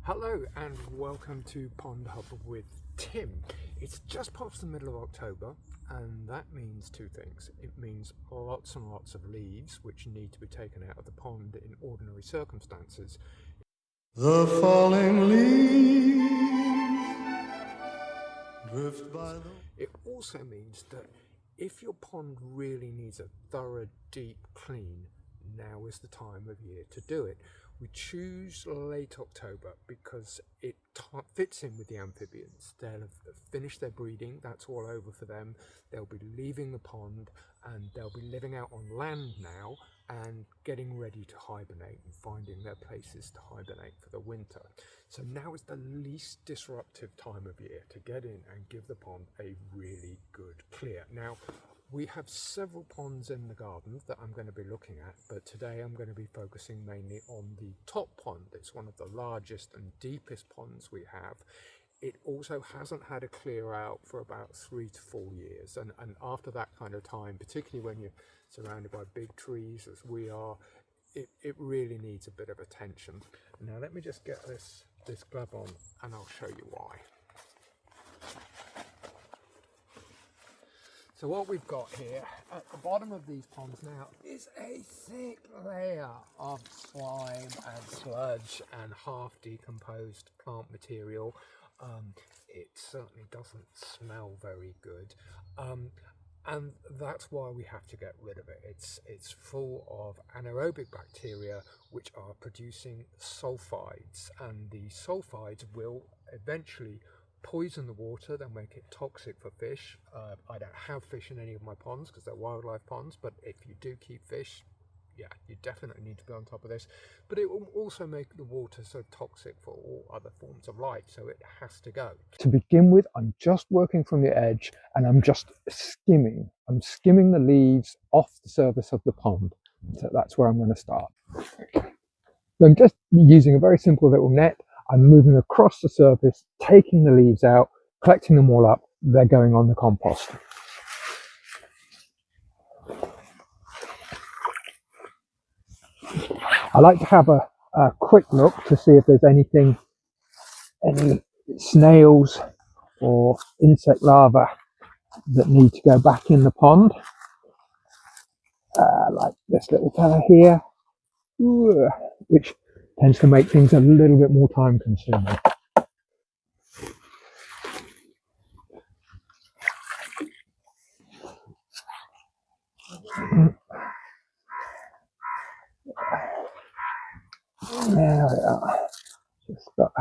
Hello and welcome to Pond Hub with Tim. It's just past the middle of October and that means two things. It means lots and lots of leaves which need to be taken out of the pond in ordinary circumstances. The falling leaves drift by the... It also means that if your pond really needs a thorough deep clean, now is the time of year to do it. We choose late October because it fits in with the amphibians. They'll have finished their breeding, that's all over for them. They'll be leaving the pond and they'll be living out on land now and getting ready to hibernate and finding their places to hibernate for the winter. So now is the least disruptive time of year to get in and give the pond a really good clear. Now, we have several ponds in the garden that I'm going to be looking at, but today I'm going to be focusing mainly on the top pond. It's one of the largest and deepest ponds we have. It also hasn't had a clear out for about 3 to 4 years, and after that kind of time, particularly when you're surrounded by big trees as we are, it really needs a bit of attention. Now let me just get this glove on and I'll show you why. So what we've got here at the bottom of these ponds now is a thick layer of slime and sludge and half decomposed plant material. It certainly doesn't smell very good. And that's why we have to get rid of it. It's full of anaerobic bacteria which are producing sulfides, and the sulfides will eventually poison the water. They'll make it toxic for fish. I don't have fish in any of my ponds because they're wildlife ponds, but if you do keep fish, yeah, you definitely need to be on top of this. But it will also make the water so toxic for all other forms of life, so it has to go. To begin with, I'm just working from the edge and I'm just skimming. I'm skimming the leaves off the surface of the pond. So that's where I'm going to start. So I'm just using a very simple little net. I'm moving across the surface, taking the leaves out, collecting them all up. They're going on the compost. I like to have a quick look to see if there's any snails or insect larvae that need to go back in the pond. Like this little fella here, which tends to make things a little bit more time consuming. There we are. Just got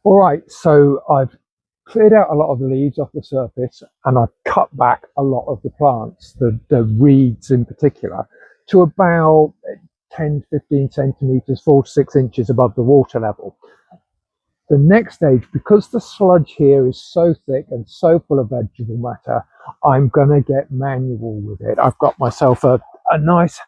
all right, so I've cleared out a lot of the leaves off the surface and I've cut back a lot of the plants, the reeds in particular, to about 10 to 15 centimetres, 4 to 6 inches above the water level. The next stage, because the sludge here is so thick and so full of vegetable matter, I'm going to get manual with it. I've got myself a nice,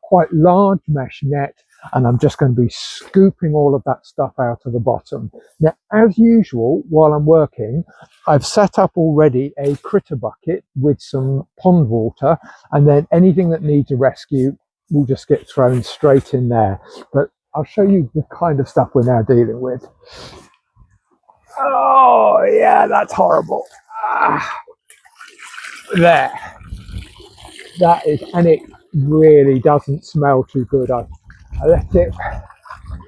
quite large mesh net, and I'm just going to be scooping all of that stuff out of the bottom. Now, as usual, while I'm working, I've set up already a critter bucket with some pond water, and then anything that needs a rescue will just get thrown straight in there. But I'll show you the kind of stuff we're now dealing with. Oh, yeah, that's horrible. There. That is, and it really doesn't smell too good. I let it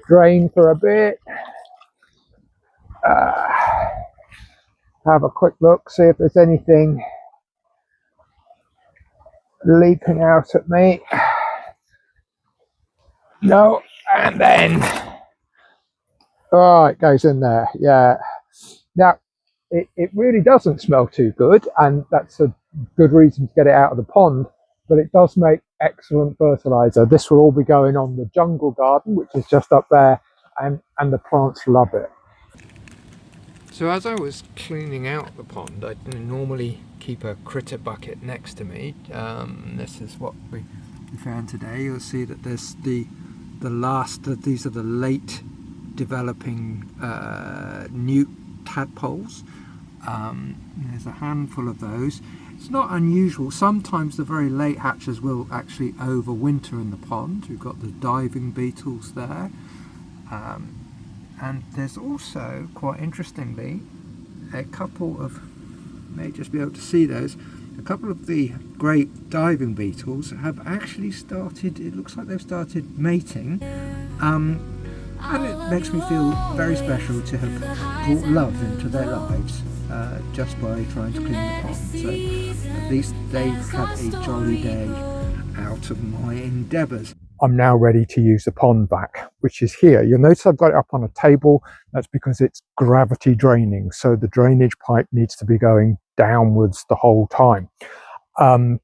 drain for a bit. Have a quick look, see if there's anything leaping out at me. No, and then, oh, it goes in there, yeah. Now, it really doesn't smell too good, and that's a good reason to get it out of the pond, but it does make excellent fertilizer. This will all be going on the jungle garden, which is just up there, and the plants love it. So as I was cleaning out the pond, I normally keep a critter bucket next to me. This is what we found today. You'll see that there's the last, these are the late developing newt tadpoles. There's a handful of those. It's not unusual. Sometimes the very late hatchers will actually overwinter in the pond. We've got the diving beetles there. And there's also, quite interestingly, a couple of, you may just be able to see those, a couple of the great diving beetles have actually started, it looks like they've started mating. And it makes me feel very special to have brought love into their lives just by trying to clean the pond. So at least they've had a jolly day out of my endeavours. I'm now ready to use the pond vac, which is here. You'll notice I've got it up on a table. That's because it's gravity draining. So the drainage pipe needs to be going downwards the whole time. And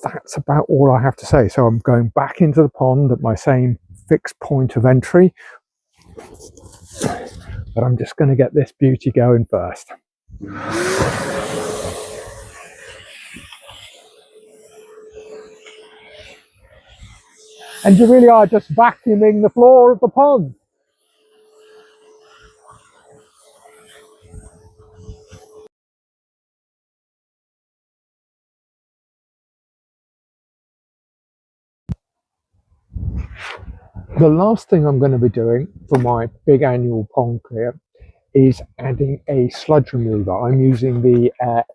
that's about all I have to say. So I'm going back into the pond at my same fixed point of entry. But I'm just going to get this beauty going first. And you really are just vacuuming the floor of the pond. The last thing I'm going to be doing for my big annual pond clear is adding a sludge remover. I'm using the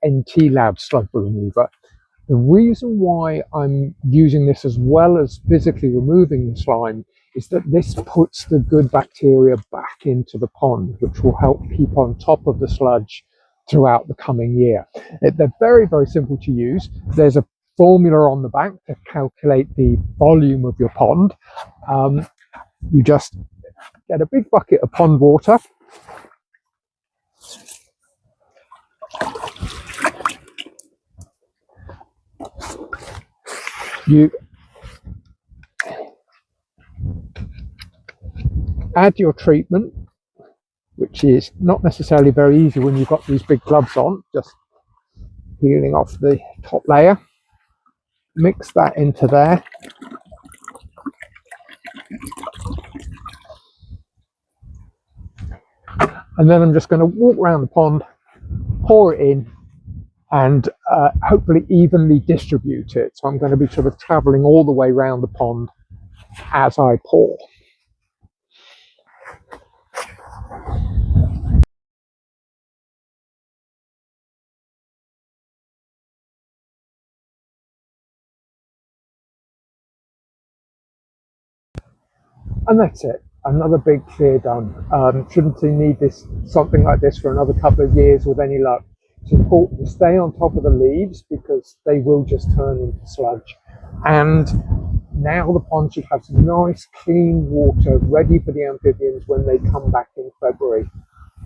NT Lab sludge remover. The reason why I'm using this as well as physically removing the slime is that this puts the good bacteria back into the pond, which will help keep on top of the sludge throughout the coming year. They're very, very simple to use. There's a formula on the back to calculate the volume of your pond. You just get a big bucket of pond water. You add your treatment, which is not necessarily very easy when you've got these big gloves on, just peeling off the top layer. Mix that into there. And then I'm just going to walk around the pond, pour it in, and hopefully evenly distribute it. So I'm going to be sort of traveling all the way around the pond as I pour. And that's it. Another big clear done. Shouldn't need something like this for another couple of years with any luck. It's important to stay on top of the leaves because they will just turn into sludge. And now the pond should have some nice clean water ready for the amphibians when they come back in February.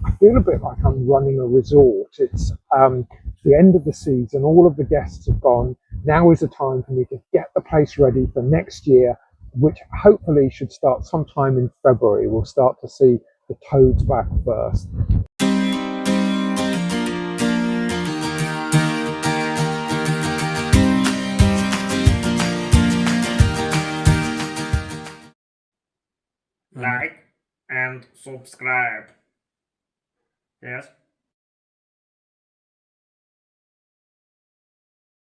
I feel a bit like I'm running a resort. It's the end of the season, all of the guests have gone. Now is the time for me to get the place ready for next year, which hopefully should start sometime in February. We'll start to see the toads back first. Like and subscribe. Yes.